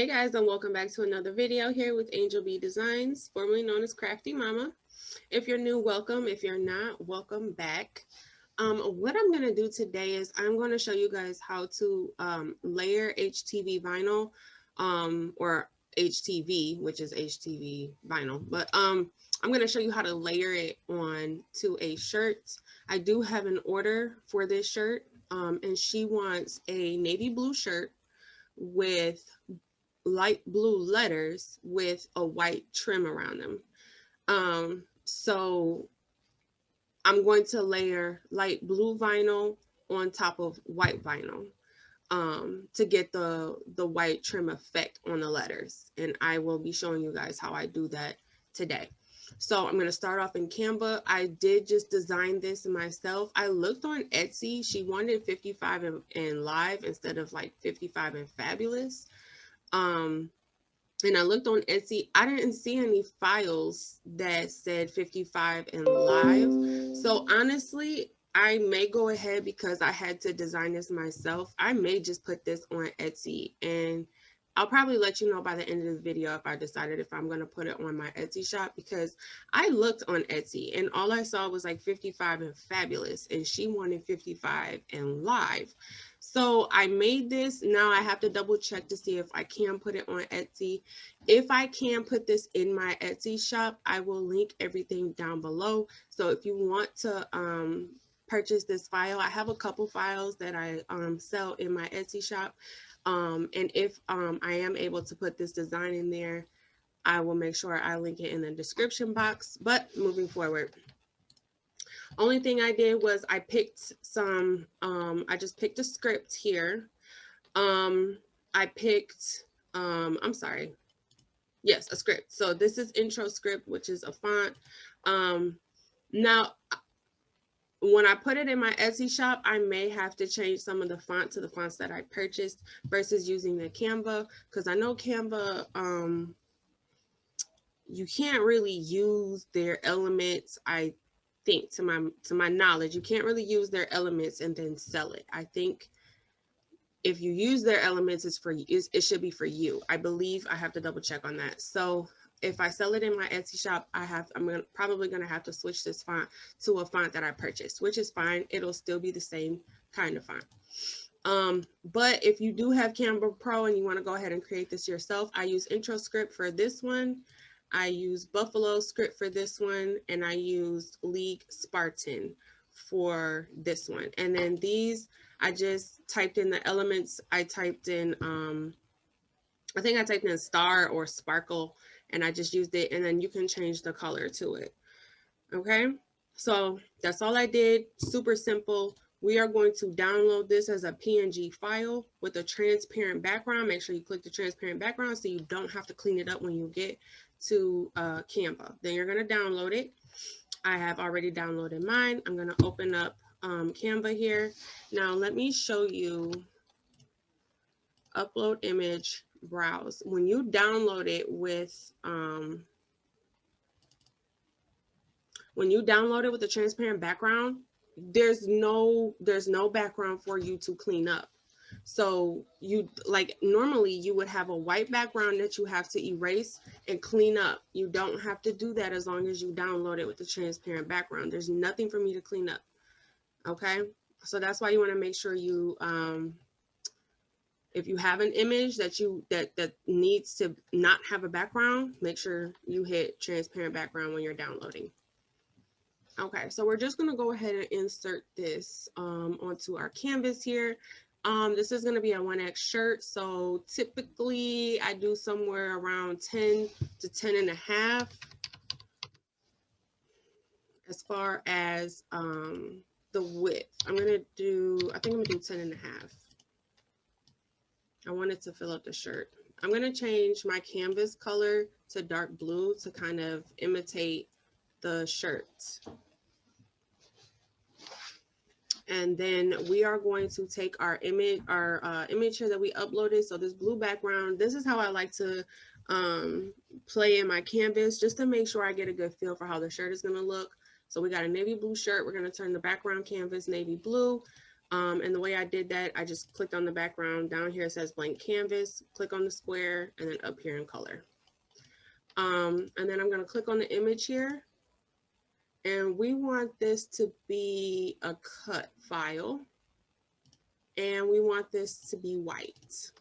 guys, and welcome back to another video here with Angel B Designs, formerly known as Crafty Mama. If you're new, welcome. If you're not, welcome back. What I'm going to do today is I'm going to show you guys how to layer HTV vinyl or HTV, which is HTV vinyl. But I'm going to show you how to layer it on to a shirt. I do have an order for this shirt, and she wants a navy blue shirt with light blue letters with a white trim around them. So I'm going to layer light blue vinyl on top of white vinyl to get the white trim effect on the letters. And I will be showing you guys how I do that today. So I'm going to start off in Canva. I did just design this myself. I looked on Etsy. She wanted 55 and live instead of like 55 and fabulous. And I looked on Etsy. I didn't see any files that said 55 and live. So honestly, I may go ahead because I had to design this myself. I may just put this on Etsy, and I'll probably let you know by the end of the video if I decided if I'm going to put it on my Etsy shop, because I looked on Etsy and all I saw was like 55 and fabulous, and she wanted 55 and live. So I made this. Now I have to double check to see if I can put it on Etsy. If I can put this in my Etsy shop, I will link everything down below. So if you want to purchase this file, I have a couple files that I sell in my Etsy shop. And if I am able to put this design in there, I will make sure I link it in the description box. But moving forward, only thing I did was I picked some, I just picked a script here. I picked, I'm sorry. Yes, a script. So this is intro script, which is a font. Now, when I put it in my Etsy shop, I may have to change some of the font to the fonts that I purchased versus using the Canva, because I know Canva, you can't really use their elements. I think to my knowledge, you can't really use their elements and then sell it. I think if you use their elements, it's for you. It should be for you. I believe. I have to double check on that. So if I sell it in my Etsy shop, I'm probably going to have to switch this font to a font that I purchased, which is fine. It'll still be the same kind of font. But if you do have Canva Pro and you want to go ahead and create this yourself, I use intro script for this one. I use Buffalo script for this one, and I used League Spartan for this one. And then these, I just typed in the elements. I typed in, I think I typed in star or sparkle, and I just used it, and then you can change the color to it. Okay, so that's all I did. Super simple. We are going to download this as a PNG file with a transparent background. Make sure you click the transparent background so you don't have to clean it up when you get to Canva. Then you're going to download it. I have already downloaded mine. I'm going to open up Canva here. Now let me show you upload image, browse. When you download it with the transparent background, there's no background for you to clean up. So you, like, normally you would have a white background that you have to erase and clean up. You don't have to do that as long as you download it with the transparent background. There's nothing for me to clean up. Okay, so that's why you want to make sure you if you have an image that needs to not have a background, make sure you hit transparent background when you're downloading. Okay, so we're just going to go ahead and insert this onto our canvas here. This is going to be a 1X shirt, so typically I do somewhere around 10 to 10 and a half as far as the width. I think I'm going to do 10 and a half. I wanted to fill up the shirt. I'm going to change my canvas color to dark blue to kind of imitate the shirt. And then we are going to take our image here that we uploaded. So this blue background, this is how I like to play in my canvas, just to make sure I get a good feel for how the shirt is going to look. So we got a navy blue shirt. We're going to turn the background canvas navy blue. And the way I did that, I just clicked on the background. Down here it says blank canvas, click on the square, and then up here in color. And then I'm gonna click on the image here. And we want this to be a cut file. And we want this to be white,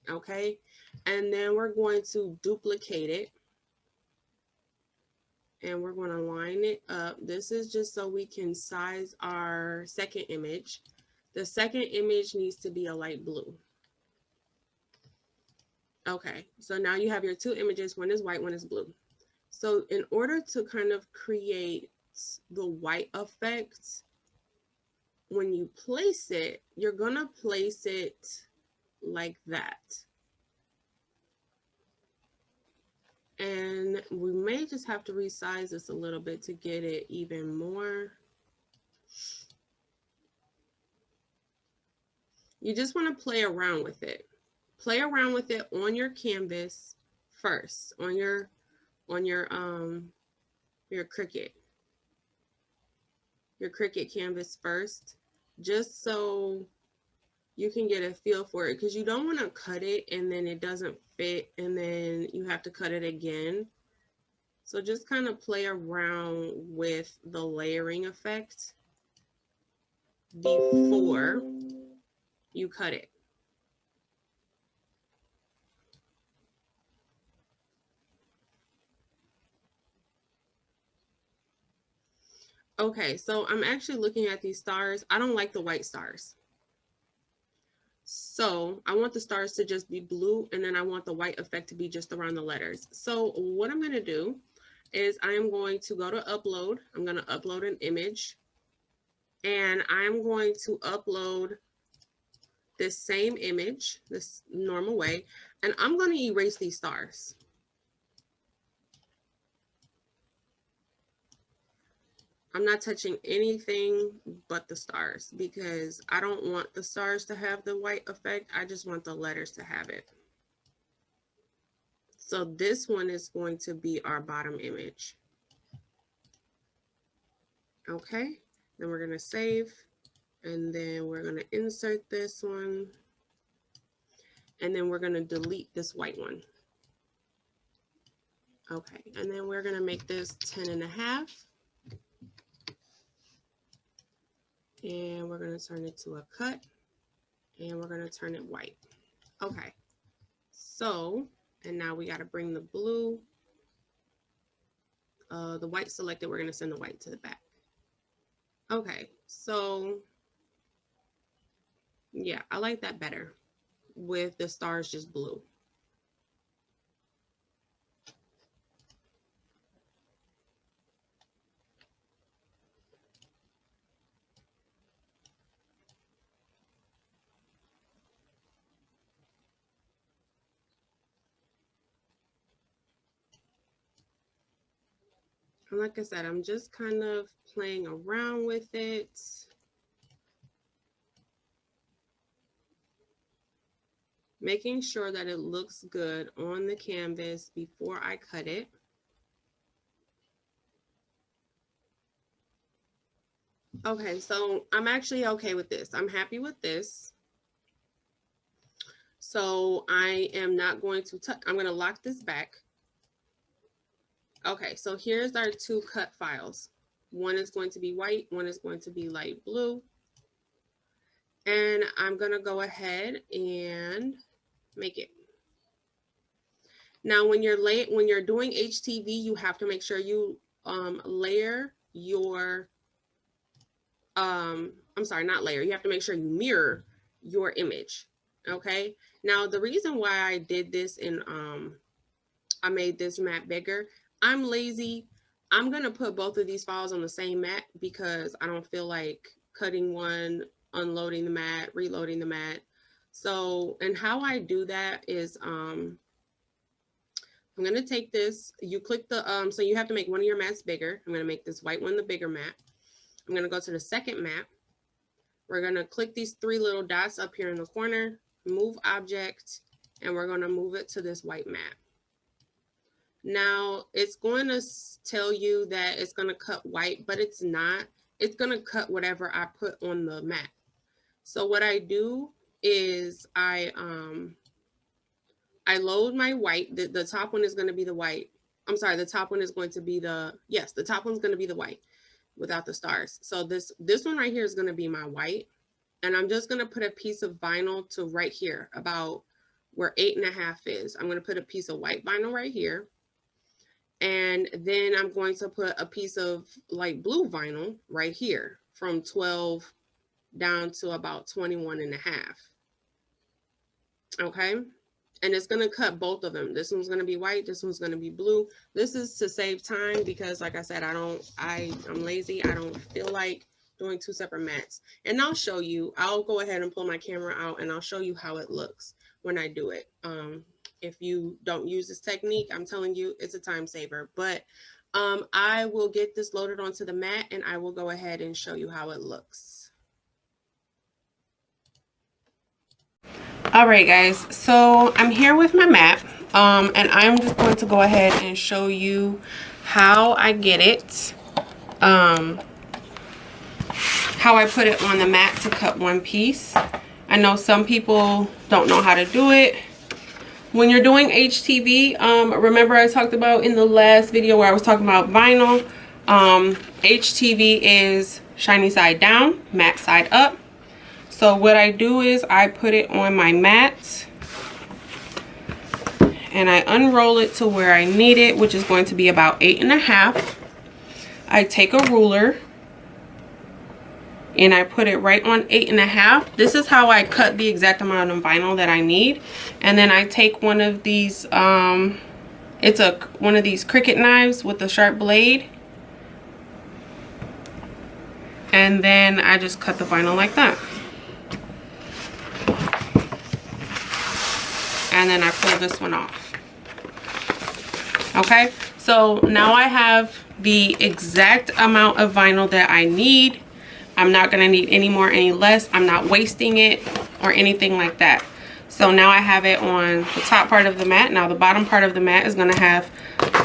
okay? And then we're going to duplicate it. And we're going to line it up. This is just so we can size our second image. The second image needs to be a light blue. Okay, so now you have your two images. One is white, one is blue. So in order to kind of create the white effect, when you place it, you're going to place it like that. And we may just have to resize this a little bit to get it even more. You just want to play around with it. Play around with it on your canvas first, on your Cricut canvas first, just so you can get a feel for it, because you don't want to cut it and then it doesn't fit and then you have to cut it again. So just kind of play around with the layering effect before you cut it. Okay, so I'm actually looking at these stars. I don't like the white stars. So I want the stars to just be blue, and then I want the white effect to be just around the letters. So what I'm going to do is I am going to go to upload. I'm going to upload an image, and I'm going to upload this same image, this normal way, and I'm going to erase these stars. I'm not touching anything but the stars because I don't want the stars to have the white effect. I just want the letters to have it. So this one is going to be our bottom image. Okay, then we're going to save, and then we're going to insert this one, and then we're going to delete this white one. Okay, and then we're going to make this 10.5. And we're going to turn it to a cut, and we're going to turn it white. Okay, so, and now we got to bring the blue, the white selected, we're going to send the white to the back. Okay, so yeah, I like that better with the stars just blue. And like I said, I'm just kind of playing around with it. Making sure that it looks good on the canvas before I cut it. Okay, so I'm actually okay with this. I'm happy with this. So I am not going to touch, I'm going to lock this back. Okay, so here's our two cut files. One is going to be white, one is going to be light blue. And I'm going to go ahead and make it. Now, when you're doing HTV, you have to make sure you layer your, I'm sorry, not layer. You have to make sure you mirror your image. Okay. Now, the reason why I did this and I made this mat bigger, I'm lazy. I'm going to put both of these files on the same mat because I don't feel like cutting one, unloading the mat, reloading the mat. So, and how I do that is, I'm going to take this, you click the, so you have to make one of your mats bigger. I'm going to make this white one the bigger mat. I'm going to go to the second mat. We're going to click these three little dots up here in the corner, move object, and we're going to move it to this white mat. Now it's going to tell you that it's going to cut white, but it's not. It's going to cut whatever I put on the mat. So what I do is I load my white. The top one is going to be the white. I'm sorry, the top one is going to be the, yes, the top one's going to be the white without the stars. So this one right here is going to be my white. And I'm just going to put a piece of vinyl to right here, about where 8.5 is. I'm going to put a piece of white vinyl right here. And then I'm going to put a piece of light blue vinyl right here from 12 down to about 21.5. Okay. And it's going to cut both of them. This one's going to be white. This one's going to be blue. This is to save time because, like I said, I'm lazy. I don't feel like doing 2 separate mats. And I'll show you. I'll go ahead and pull my camera out and I'll show you how it looks when I do it. If you don't use this technique, I'm telling you, it's a time saver. But I will get this loaded onto the mat and I will go ahead and show you how it looks. All right, guys, so I'm here with my mat, and I'm just going to go ahead and show you how I get it, how I put it on the mat to cut one piece. I know some people don't know how to do it. When you're doing HTV, remember I talked about in the last video where I was talking about vinyl, HTV is shiny side down, matte side up. So what I do is I put it on my mat and I unroll it to where I need it, which is going to be about 8.5. I take a ruler and I put it right on 8.5. This is how I cut the exact amount of vinyl that I need. And then I take one of these, one of these Cricut knives with a sharp blade. And then I just cut the vinyl like that. And then I pull this one off. Okay, so now I have the exact amount of vinyl that I need. I'm not gonna need any more, any less. I'm not wasting it or anything like that. So now I have it on the top part of the mat. Now the bottom part of the mat is gonna have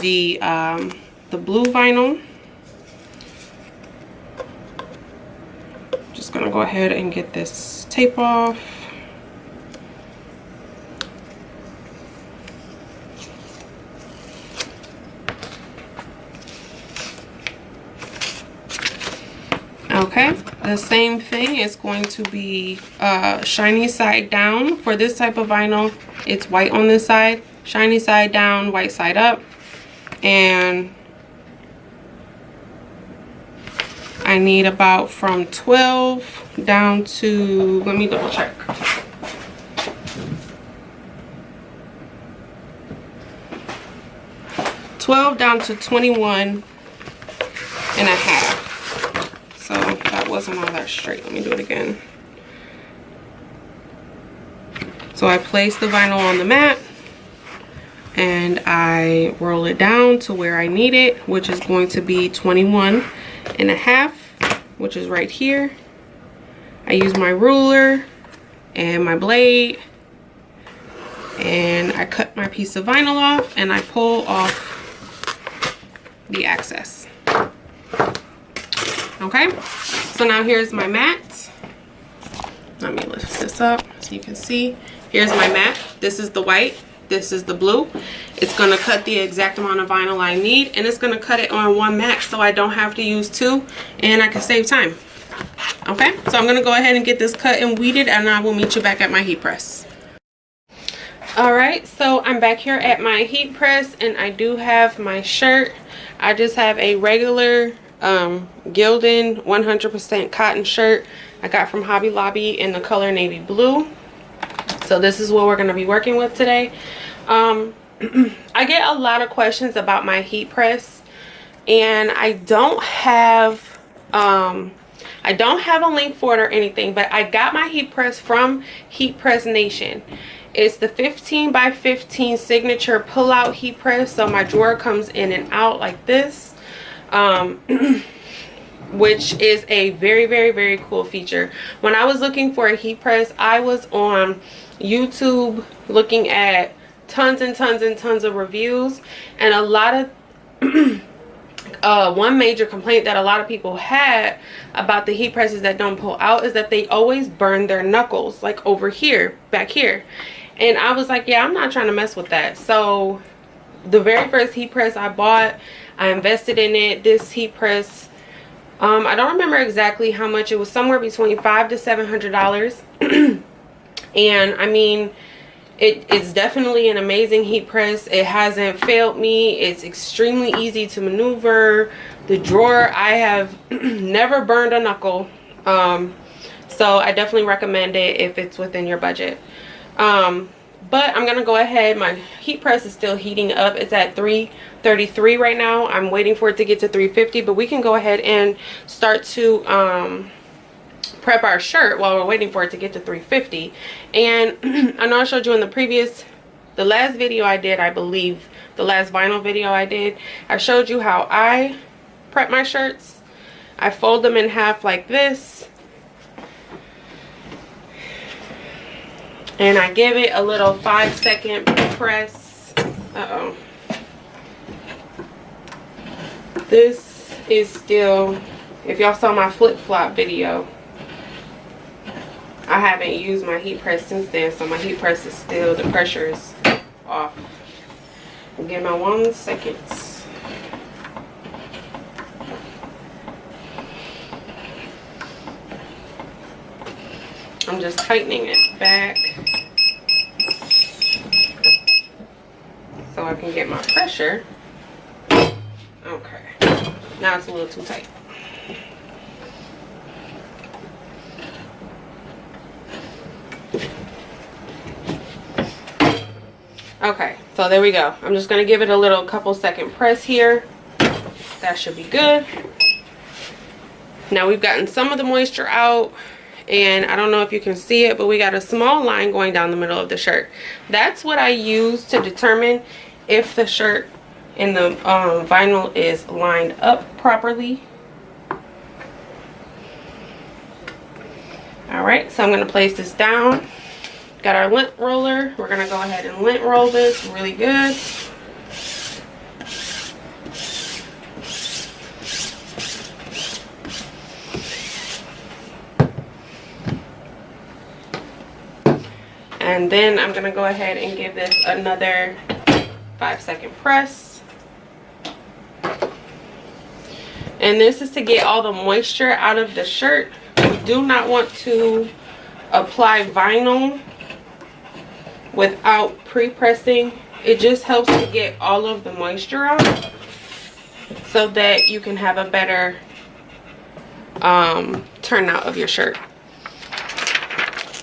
the blue vinyl. Just gonna go ahead and get this tape off. Okay, the same thing is going to be shiny side down. For this type of vinyl, it's white on this side, shiny side down, white side up. And I need about from 12 down to, let me double check. $12 down to 21.5. So that wasn't all that straight. Let me do it again. So I place the vinyl on the mat and I roll it down to where I need it, which is going to be 21.5, which is right here. I use my ruler and my blade and I cut my piece of vinyl off and I pull off the excess. Okay, so now here's my mat. Let me lift this up so you can see. Here's my mat. This is the white, this is the blue. It's gonna cut the exact amount of vinyl I need and it's gonna cut it on one mat so I don't have to use 2 and I can save time. Okay, so I'm gonna go ahead and get this cut and weeded and I will meet you back at my heat press. All right, so I'm back here at my heat press and I do have my shirt. I just have a regular Gildan 100% cotton shirt I got from Hobby Lobby in the color navy blue. So this is what we're going to be working with today. I get a lot of questions about my heat press and I don't have a link for it or anything, but I got my heat press from Heat Press Nation. It's the 15 by 15 signature pull-out heat press, so my drawer comes in and out like this. Which is a very, very, very cool feature. When I was looking for a heat press, I was on YouTube looking at tons and tons and tons of reviews, and a lot of one major complaint that a lot of people had about the heat presses that don't pull out is that they always burn their knuckles, like over here, back here. And I was like, yeah, I'm not trying to mess with that. So the very first heat press I bought, I invested in it. This heat press, I don't remember exactly how much. It was somewhere between $500 to $700. And I mean, it's definitely an amazing heat press. It hasn't failed me. It's extremely easy to maneuver. The drawer, I have never burned a knuckle. So I definitely recommend it if it's within your budget. But I'm gonna go ahead. My heat press is still heating up. It's at 333 right now. I'm waiting for it to get to 350, but we can go ahead and start to prep our shirt while we're waiting for it to get to 350. And I know I showed you in the last video I did, I believe the last vinyl video I did, I showed you how I prep my shirts. I fold them in half like this, and I give it a little 5-second press. This is still, if y'all saw my flip-flop video, I haven't used my heat press since then, so my heat press is still, the pressure is off. Give my 1 second. I'm just tightening it back so I can get my pressure. Okay, now it's a little too tight. Okay, so there we go. I'm just gonna give it a little couple second press here. That should be good. Now we've gotten some of the moisture out, and I don't know if you can see it, but we got a small line going down the middle of the shirt. That's what I use to determine if the shirt and the vinyl is lined up properly. All right, so I'm gonna place this down. Got our lint roller. We're gonna go ahead and lint roll this really good. And then I'm gonna go ahead and give this another 5-second press. And this is to get all the moisture out of the shirt. We do not want to apply vinyl without pre-pressing. It just helps to get all of the moisture out so that you can have a better turnout of your shirt.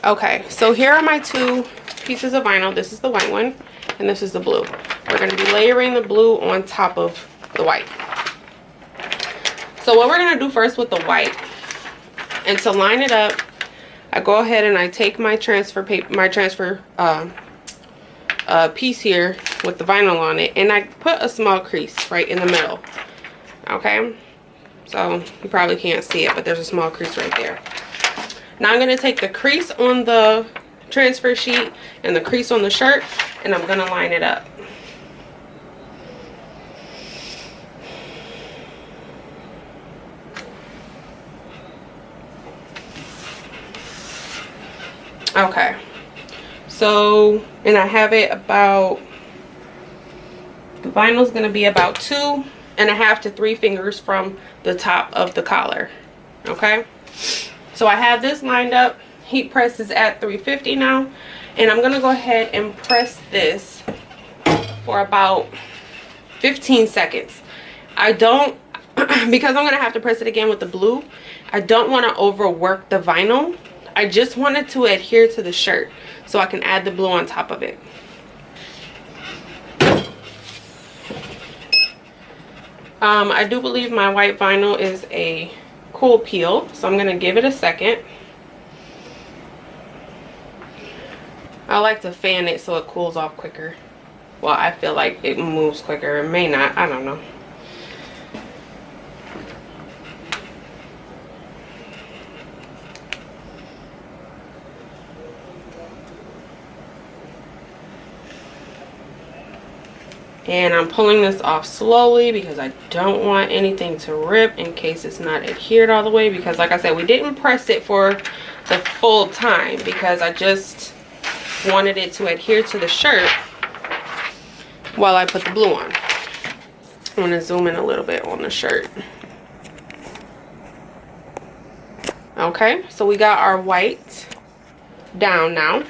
Okay, so here are my 2 pieces of vinyl. This is the white one and this is the blue. We're going to be layering the blue on top of the white. So what we're going to do first with the white, and to line it up, I go ahead and I take my transfer paper, my transfer piece here with the vinyl on it, and I put a small crease right in the middle. Okay, so you probably can't see it, but there's a small crease right there. Now I'm going to take the crease on the transfer sheet and the crease on the shirt, and I'm going to line it up. Okay, so, and I have it about, the vinyl's going to be about 2.5 to 3 fingers from the top of the collar. Okay, so I have this lined up. Heat press is at 350 now, and I'm going to go ahead and press this for about 15 seconds. I don't, because I'm going to have to press it again with the blue, I don't want to overwork the vinyl. I just want it to adhere to the shirt so I can add the blue on top of it. I do believe my white vinyl is a cool peel, so I'm going to give it a second. I like to fan it so it cools off quicker. Well, I feel like it moves quicker. It may not. I don't know. And I'm pulling this off slowly because I don't want anything to rip in case it's not adhered all the way, because like I said, we didn't press it for the full time because I just wanted it to adhere to the shirt while I put the blue on. I'm going to zoom in a little bit on the shirt. Okay, so we got our white down now.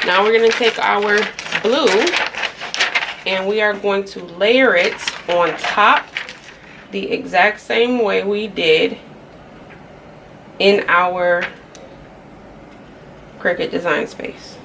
Now we're going to take our blue and we are going to layer it on top the exact same way we did in our Cricut design space.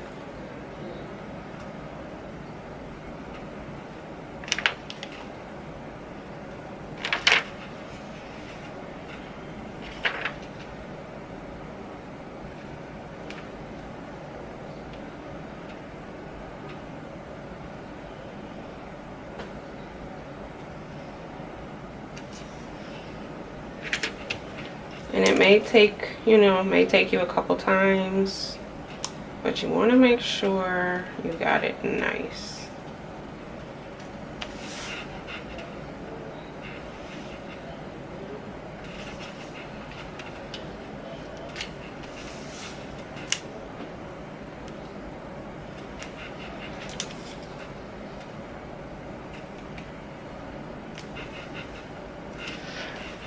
And it may take, you know, may take you a couple times, but you want to make sure you got it nice.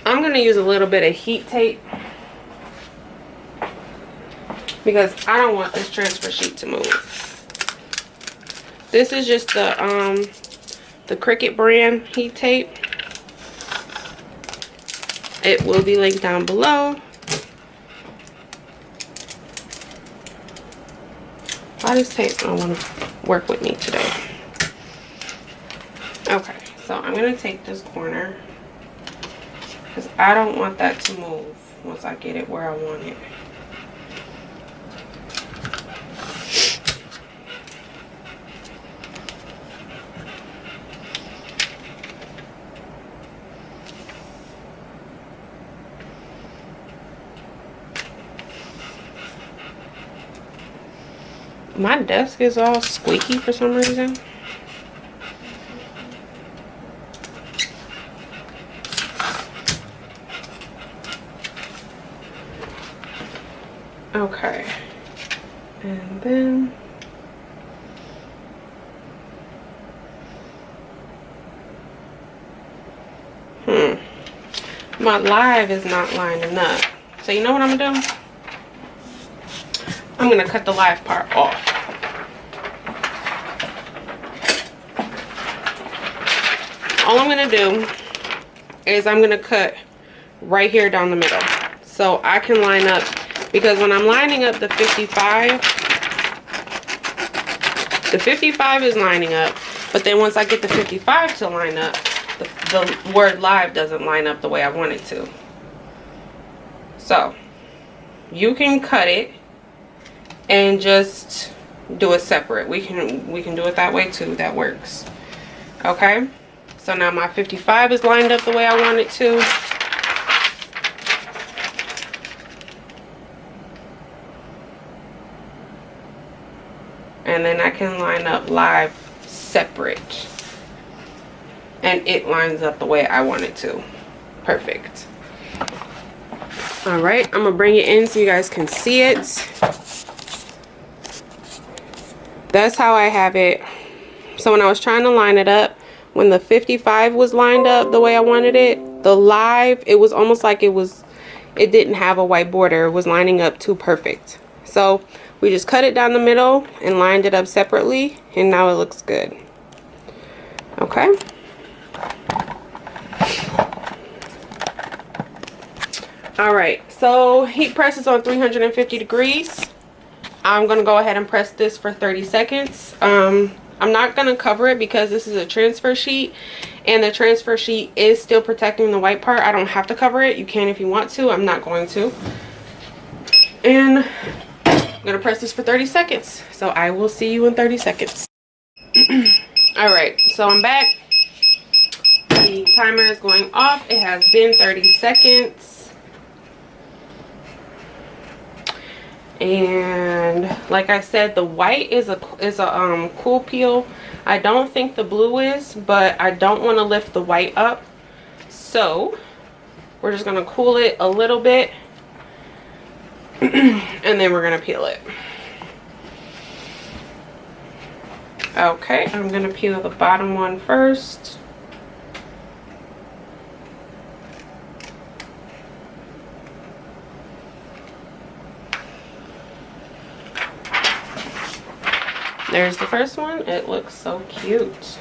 I'm going to use a little bit of heat tape because I don't want this transfer sheet to move. This is just the Cricut brand heat tape. It will be linked down below. Why does tape don't want to work with me today? Okay, so I'm going to take this corner because I don't want that to move once I get it where I want it. My desk is all squeaky for some reason. Okay, and then my live is not lining up. So you know what I'm gonna do? I'm gonna cut the live part off. All I'm gonna do is I'm gonna cut right here down the middle so I can line up, because when I'm lining up the 55 is lining up, but then once I get the 55 to line up, the word live doesn't line up the way I want it to. So you can cut it and just do it separate. We can do it that way too. That works. Okay, so now my 55 is lined up the way I want it to. And then I can line up live separate, and it lines up the way I want it to. Perfect. All right, I'm gonna bring it in so you guys can see it. That's how I have it. So when I was trying to line it up, when the 55 was lined up the way I wanted it, the live, it was almost like it didn't have a white border. It was lining up too perfect. So we just cut it down the middle and lined it up separately, and now it looks good. Okay. All right, so heat press is on 350 degrees. I'm gonna go ahead and press this for 30 seconds. I'm not gonna cover it because this is a transfer sheet, and the transfer sheet is still protecting the white part. I don't have to cover it. You can if you want to. I'm not going to. And I'm gonna press this for 30 seconds. So I will see you in 30 seconds. All right, so I'm back. The timer is going off. It has been 30 seconds. And like I said, the white is a cool peel. I don't think the blue is, but I don't want to lift the white up. So we're just going to cool it a little bit and then we're going to peel it. Okay, I'm going to peel the bottom one first. There's the first one. It looks so cute.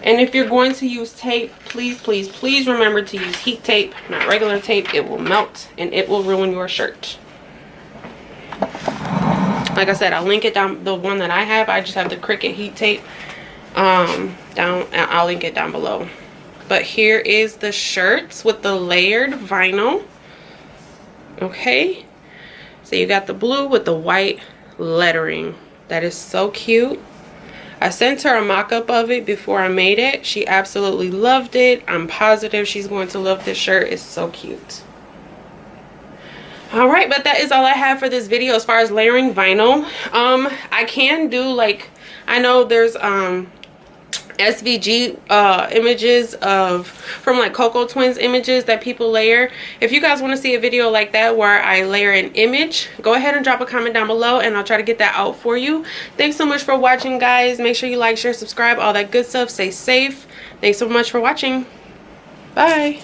And if you're going to use tape, please, please, please remember to use heat tape, not regular tape. It will melt and it will ruin your shirt. Like I said, I'll link it down, the one that I have. I just have the Cricut heat tape. I'll link it down below. But here is the shirts with the layered vinyl. Okay. So you got the blue with the white lettering. That is so cute. I sent her a mock-up of it before I made it. She absolutely loved it. I'm positive she's going to love this shirt. It's so cute. All right, but that is all I have for this video as far as layering vinyl. I can do, like, I know there's SVG images from like Coco Twins images that people layer. If you guys want to see a video like that where I layer an image, go ahead and drop a comment down below and I'll try to get that out for you. Thanks so much for watching, guys. Make sure you like, share, subscribe, all that good stuff. Stay safe. Thanks so much for watching. Bye.